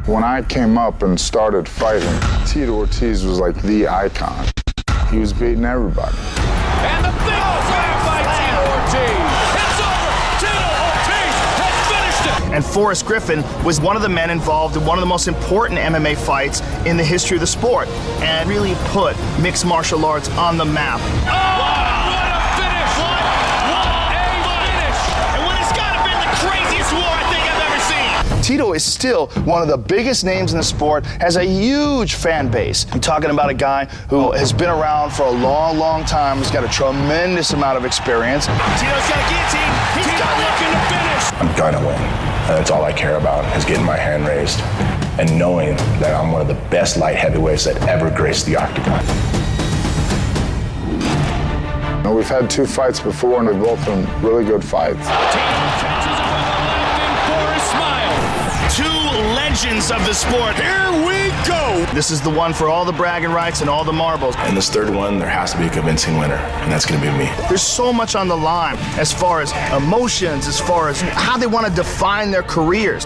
When I came up and started fighting, Tito Ortiz was like the icon. He was beating everybody. And the big slam by Tito Ortiz. It's over. Tito Ortiz has finished it. And Forrest Griffin was one of the men involved in one of the most important MMA fights in the history of the sport and really put mixed martial arts on the map. Tito is still one of the biggest names in the sport, has a huge fan base. I'm talking about a guy who has been around for a long, long time. He's got a tremendous amount of experience. Tito's got a guillotine. He's got looking to finish. I'm gonna win. And that's all I care about, is getting my hand raised and knowing that I'm one of the best light heavyweights that ever graced the octagon. We've had 2 fights before, and they've both been really good fights. Tito catches it with a left and Forrest smiles. 2 legends of the sport. Here we go. This is the one for all the bragging rights and all the marbles. And this third one, there has to be a convincing winner, and that's gonna be me. There's so much on the line as far as emotions, as far as how they want to define their careers.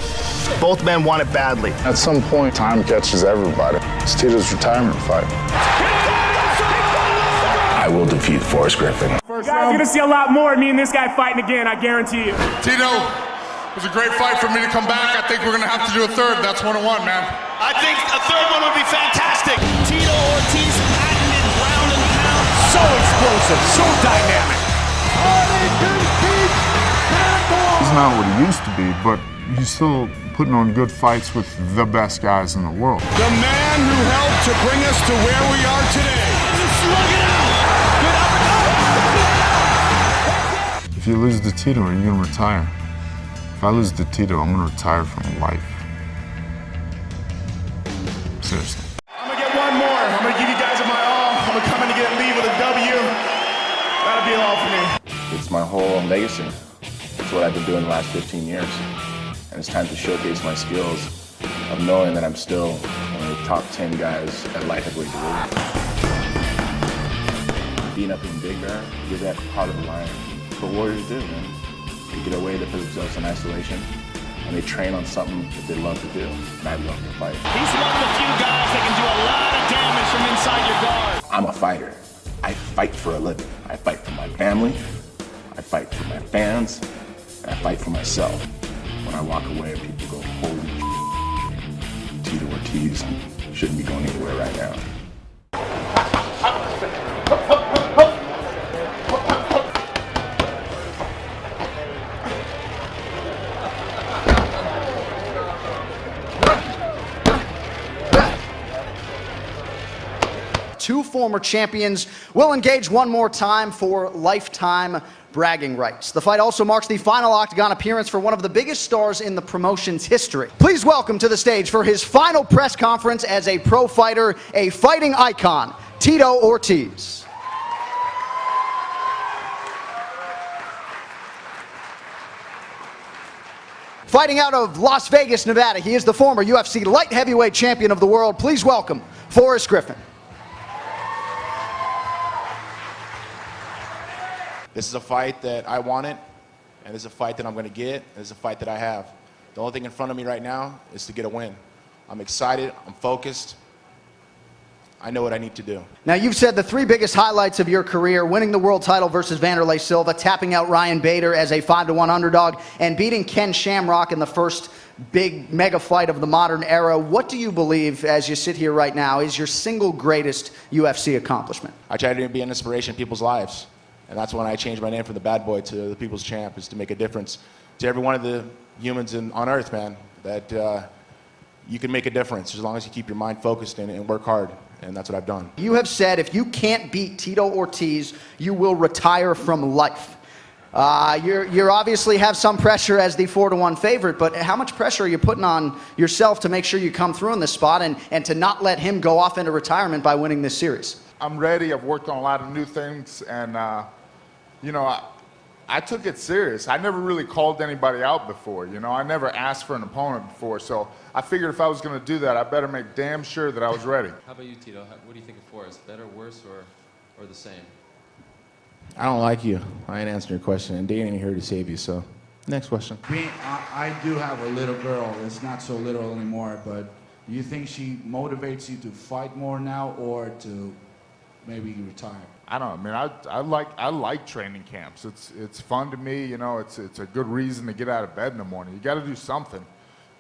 Both men want it badly. At some point, time catches everybody. It's Tito's retirement fight. I will defeat Forrest Griffin. You guys are gonna see a lot more of me and this guy fighting again, I guarantee you. Tito, it was a great fight for me to come back. I think we're gonna have to do a third. That's 1-1, man. I think a third one would be fantastic. Tito Ortiz patented ground and pound. So explosive, so dynamic. He's not what he used to be, but he's still putting on good fights with the best guys in the world. The man who helped to bring us to where we are today. Slug it out. Good uppercut. If you lose to Tito, are you going to retire? If I lose to Tito, I'm going to retire from life. Seriously. I'm gonna get one more. I'm gonna give you guys my all. I'm gonna come in to get a lead with a W. That'll be all for me. It's my whole legacy. It's what I've been doing the last 15 years. And it's time to showcase my skills of knowing that I'm still one of the top 10 guys at light heavyweight division. Being up in Big Bear, give that part of the line. That's what warriors do, man. They get away, they put themselves in isolation, and they train on something that they love to do. And I love to fight. He's one of the few guys that can do a lot of damage from inside your guard. I'm a fighter. I fight for a living. I fight for my family, I fight for my fans, and I fight for myself. When I walk away, people go, holy shit, Tito Ortiz shouldn't be going anywhere right now. Two former champions will engage one more time for lifetime bragging rights. The fight also marks the final octagon appearance for one of the biggest stars in the promotion's history. Please welcome to the stage for his final press conference as a pro fighter, a fighting icon, Tito Ortiz. Fighting out of Las Vegas, Nevada, he is the former UFC light heavyweight champion of the world. Please welcome Forrest Griffin. This is a fight that I wanted, and this is a fight that I'm going to get, and this is a fight that I have. The only thing in front of me right now is to get a win. I'm excited, I'm focused, I know what I need to do. Now, you've said the 3 biggest highlights of your career: winning the world title versus Wanderlei Silva, tapping out Ryan Bader as a 5-1 underdog, and beating Ken Shamrock in the first big mega fight of the modern era. What do you believe, as you sit here right now, is your single greatest UFC accomplishment? I try to be an inspiration in people's lives. And that's when I changed my name from the bad boy to the people's champ, is to make a difference to every one of the humans on earth, man, that you can make a difference as long as you keep your mind focused and work hard. And that's what I've done. You have said if you can't beat Tito Ortiz, you will retire from life. You obviously have some pressure as the 4-1 favorite, but how much pressure are you putting on yourself to make sure you come through in this spot and to not let him go off into retirement by winning this series? I'm ready. I've worked on a lot of new things, and you know, I took it serious. I never really called anybody out before. You know, I never asked for an opponent before, so I figured if I was going to do that, I better make damn sure that I was ready. How about you, Tito? What do you think of Forrest? Better, worse, or the same? I don't like you. I ain't answering your question, and Dane ain't here to save you, so Next question. I do have a little girl. It's not so little anymore, but do you think she motivates you to fight more now or to maybe retire? I don't know. I mean, I like training camps. It's fun to me. You know, it's a good reason to get out of bed in the morning. You got to do something.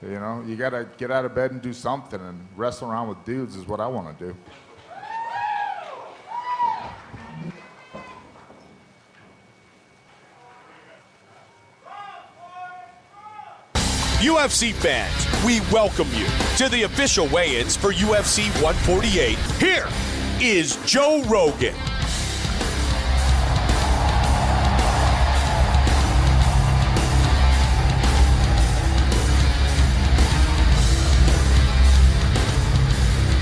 You know, you got to get out of bed and do something. And wrestle around with dudes is what I want to do. UFC fans, we welcome you to the official weigh-ins for UFC 148. Here is Joe Rogan.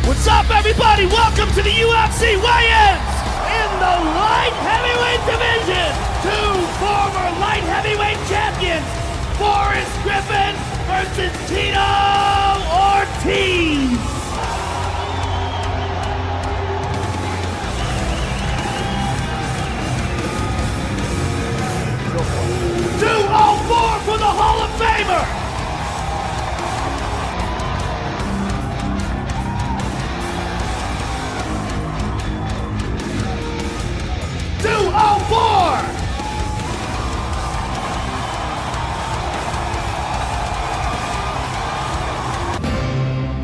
What's up, everybody? Welcome to the UFC weigh-ins! In the light heavyweight division, two former light heavyweight champions, Griffin versus Tito Ortiz. 204 for the Hall of Famer. $204.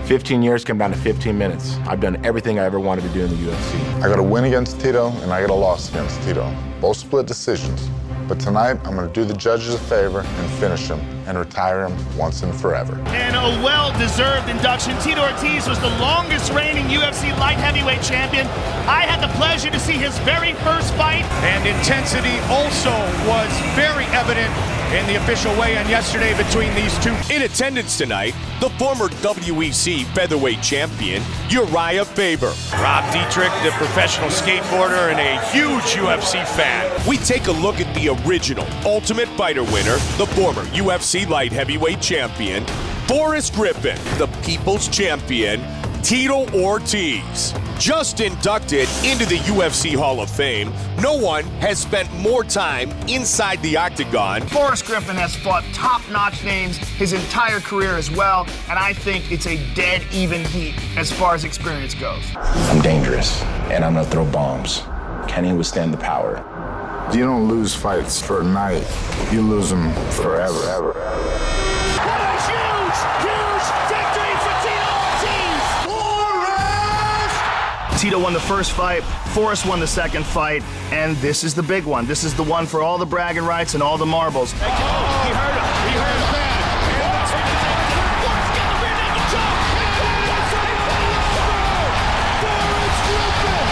15 years come down to 15 minutes. I've done everything I ever wanted to do in the UFC. I got a win against Tito, and I got a loss against Tito. Both split decisions. But tonight, I'm going to do the judges a favor and finish him and retire him once and forever. And a well-deserved induction. Tito Ortiz was the longest reigning UFC light heavyweight champion. I had the pleasure to see his very first fight. And intensity also was very evident in the official weigh-in yesterday between these two. In attendance tonight, the former WEC featherweight champion, Uriah Faber. Rob Dietrich, the professional skateboarder and a huge UFC fan. We take a look at the original Ultimate Fighter winner, the former UFC light heavyweight champion, Griffin, the people's champion, Tito Ortiz. Just inducted into the UFC Hall of Fame, no one has spent more time inside the octagon. Griffin has fought top-notch names his entire career as well, and I think it's a dead even heat as far as experience goes. I'm dangerous, and I'm gonna throw bombs. Can he withstand the power? You don't lose fights for a night. You lose them forever. What a huge victory for Tito Ortiz! Tito won the first fight, Forrest won the second fight, and this is the big one. This is the one for all the bragging rights and all the marbles. He heard him. He heard him bad.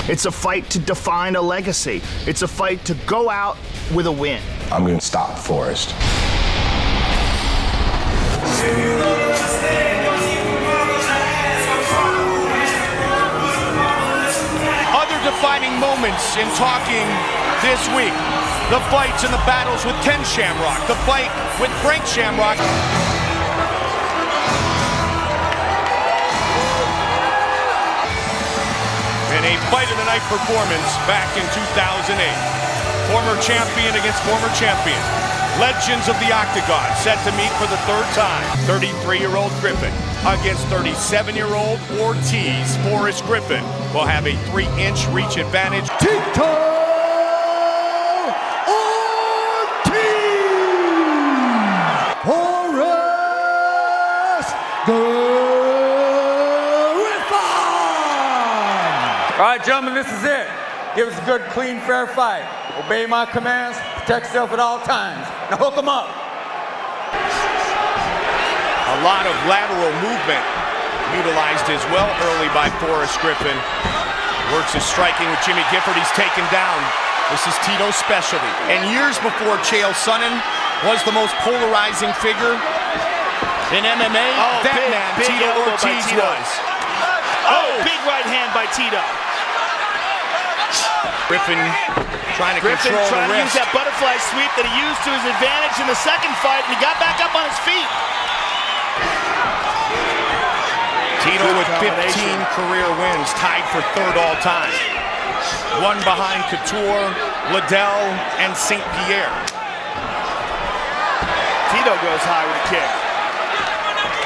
It's a fight to define a legacy. It's a fight to go out with a win. I'm gonna stop Forrest. Other defining moments in talking this week. The fights and the battles with Ken Shamrock. The fight with Frank Shamrock. In a fight of the night performance back in 2008. Former champion against former champion. Legends of the Octagon set to meet for the third time. 33-year-old Griffin against 37-year-old Ortiz. Griffin will have a 3-inch reach advantage. Tito Ortiz! All right, gentlemen, this is it. Give us a good, clean, fair fight. Obey my commands, protect yourself at all times. Now hook them up. A lot of lateral movement utilized as well early by Griffin. Works his striking with Jimmy Gifford. He's taken down. This is Tito's specialty. And years before Chael Sonnen was the most polarizing figure in MMA, Tito Ortiz was. Big right hand by Tito. Griffin trying to control the wrist. Use that butterfly sweep that he used to his advantage in the second fight, and he got back up on his feet. Tito with 15 career wins, tied for third all time. One behind Couture, Liddell, and St. Pierre. Tito goes high with a kick.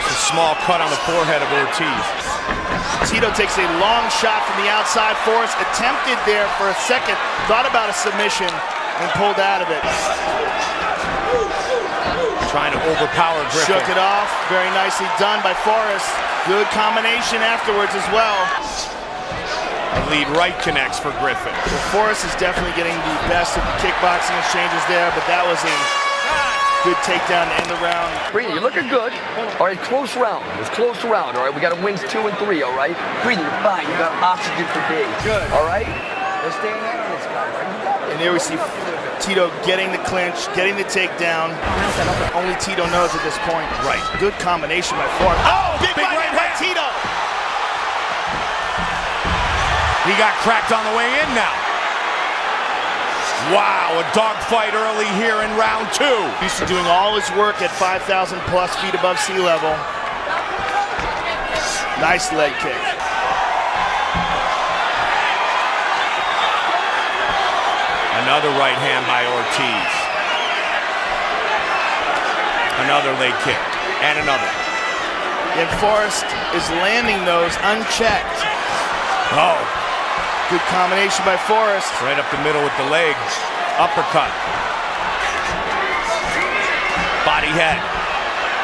It's a small cut on the forehead of Ortiz. Tito takes a long shot from the outside. Forrest attempted there for a second, thought about a submission, and pulled out of it. Trying to overpower Griffin. Shook it off. Very nicely done by Forrest. Good combination afterwards as well. A lead right connects for Griffin. Well, Forrest is definitely getting the best of the kickboxing exchanges there, but that was a good takedown to end the round. Breathing, you're looking good. All right, close round. It's close round, all right? We got to win 2 and 3, all right? Breathing, you're fine. You got oxygen for days. Good. All right? Let's stay in on this guy, right? And there we see Tito getting the clinch, getting the takedown. Only Tito knows at this point. Right. Good combination by Forrest. Oh, big right by Tito. He got cracked on the way in now. Wow, a dogfight early here in round 2. Used to doing all his work at 5,000 plus feet above sea level. Nice leg kick. Another right hand by Ortiz. Another leg kick. And another. And Forrest is landing those unchecked. Oh. Good combination by Forrest. Right up the middle with the leg. Uppercut. Body head.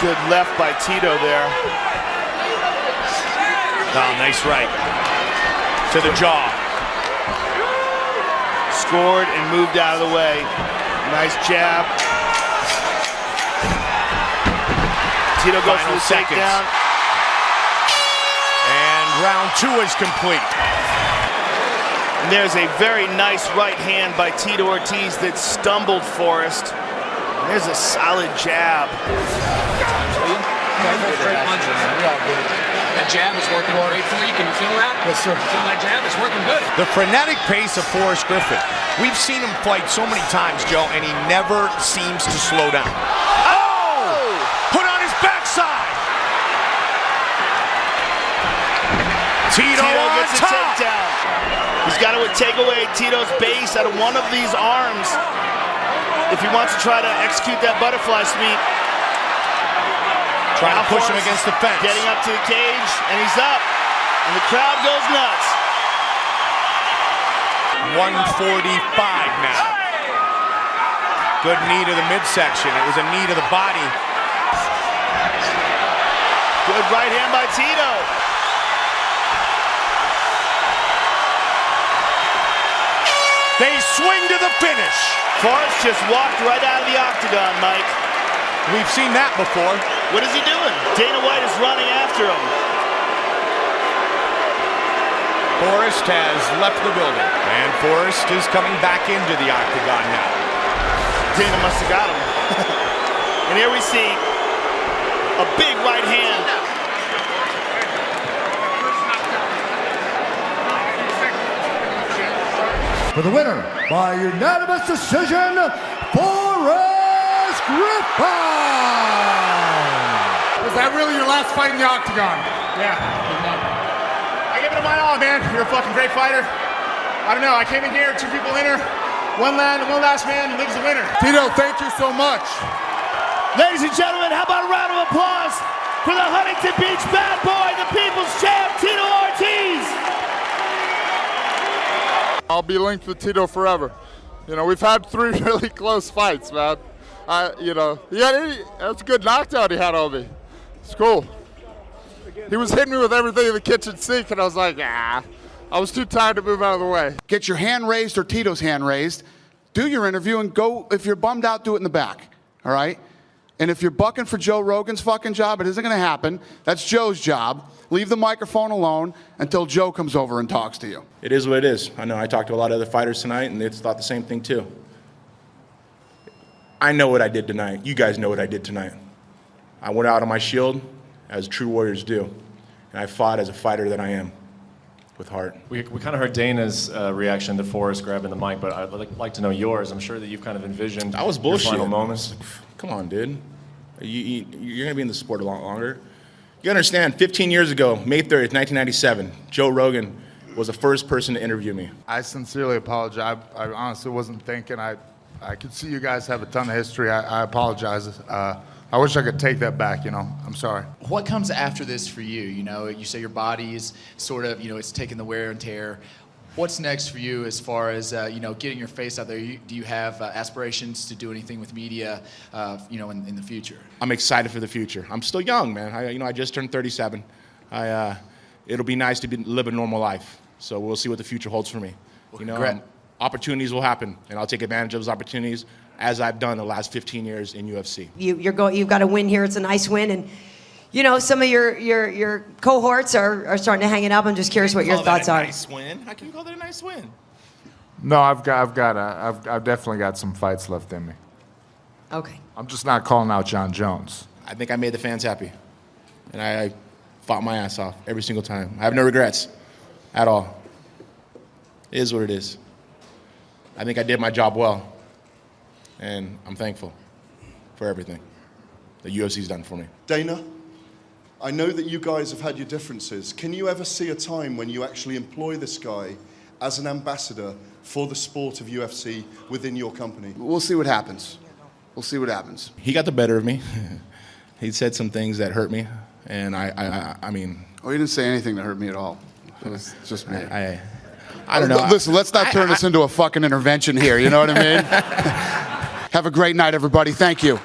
Good left by Tito there. Oh, nice right. To the jaw. Scored and moved out of the way. Nice jab. Tito goes for the takedown. And round 2 is complete. And there's a very nice right hand by Tito Ortiz that stumbled Forrest. And there's a solid jab. That jab is working great for you. Can you feel that? Yes, sir. Feel that jab? It's working good. The frenetic pace of Forrest Griffin. We've seen him fight so many times, Joe, and he never seems to slow down. Oh! Put on his backside. Tito gets the takedown. He's got to take away Tito's base out of one of these arms if he wants to try to execute that butterfly sweep. Trying to push him against the fence. Getting up to the cage, and he's up. And the crowd goes nuts. 145 now. Good knee to the midsection. It was a knee to the body. Good right hand by Tito. They swing to the finish. Forrest just walked right out of the octagon, Mike. We've seen that before. What is he doing? Dana White is running after him. Forrest has left the building. And Forrest is coming back into the octagon now. Dana must have got him. And here we see a big right hand. For the winner, by unanimous decision, Forrest Griffin! Was that really your last fight in the octagon? Yeah. I gave it my all, man. You're a fucking great fighter. I don't know. I came in here, 2 people in her. One last man lives the winner. Tito, thank you so much. Ladies and gentlemen, how about a round of applause for the Huntington Beach bad boy, the people's champ, Tito Ortiz. I'll be linked with Tito forever. You know, we've had 3 really close fights, man. That's a good knockdown he had on me. It's cool. He was hitting me with everything in the kitchen sink, and I was like, I was too tired to move out of the way. Get your hand raised or Tito's hand raised. Do your interview and go. If you're bummed out, do it in the back. All right? And if you're bucking for Joe Rogan's fucking job, it isn't going to happen. That's Joe's job. Leave the microphone alone until Joe comes over and talks to you. It is what it is. I know I talked to a lot of other fighters tonight, and they thought the same thing too. I know what I did tonight. You guys know what I did tonight. I went out on my shield, as true warriors do, and I fought as a fighter that I am, with heart. We kind of heard Dana's reaction to Forrest grabbing the mic, but I'd like to know yours. I'm sure that you've kind of envisioned I was bullshit. your final moments. Come on, dude. You're going to be in the sport a lot longer. You understand, 15 years ago, May 30th, 1997, Joe Rogan was the first person to interview me. I sincerely apologize. I honestly wasn't thinking. I could see you guys have a ton of history. I apologize I wish I could take that back, you know. I'm sorry. What comes after this for you? You know, you say your body is sort of, you know, it's taking the wear and tear. What's next for you as far as, you know, getting your face out there? Do you have aspirations to do anything with media, you know, in the future? I'm excited for the future. I'm still young, man. I just turned 37. It'll be nice to live a normal life. So we'll see what the future holds for me. Well, opportunities will happen, and I'll take advantage of those opportunities as I've done the last 15 years in UFC. You've got a win here. It's a nice win, and you know some of your cohorts are starting to hang it up. I'm just curious what your thoughts are. Nice win? How can you call that a nice win? No, I've definitely got some fights left in me. Okay. I'm just not calling out John Jones. I think I made the fans happy, and I fought my ass off every single time. I have no regrets at all. It is what it is. I think I did my job well, and I'm thankful for everything the UFC's done for me. Dana, I know that you guys have had your differences. Can you ever see a time when you actually employ this guy as an ambassador for the sport of UFC within your company? We'll see what happens. We'll see what happens. He got the better of me. He said some things that hurt me, and I mean... Oh, he didn't say anything that hurt me at all. It was just me. I don't know. Listen, let's not turn this into a fucking intervention here, you know what I mean? Have a great night, everybody. Thank you.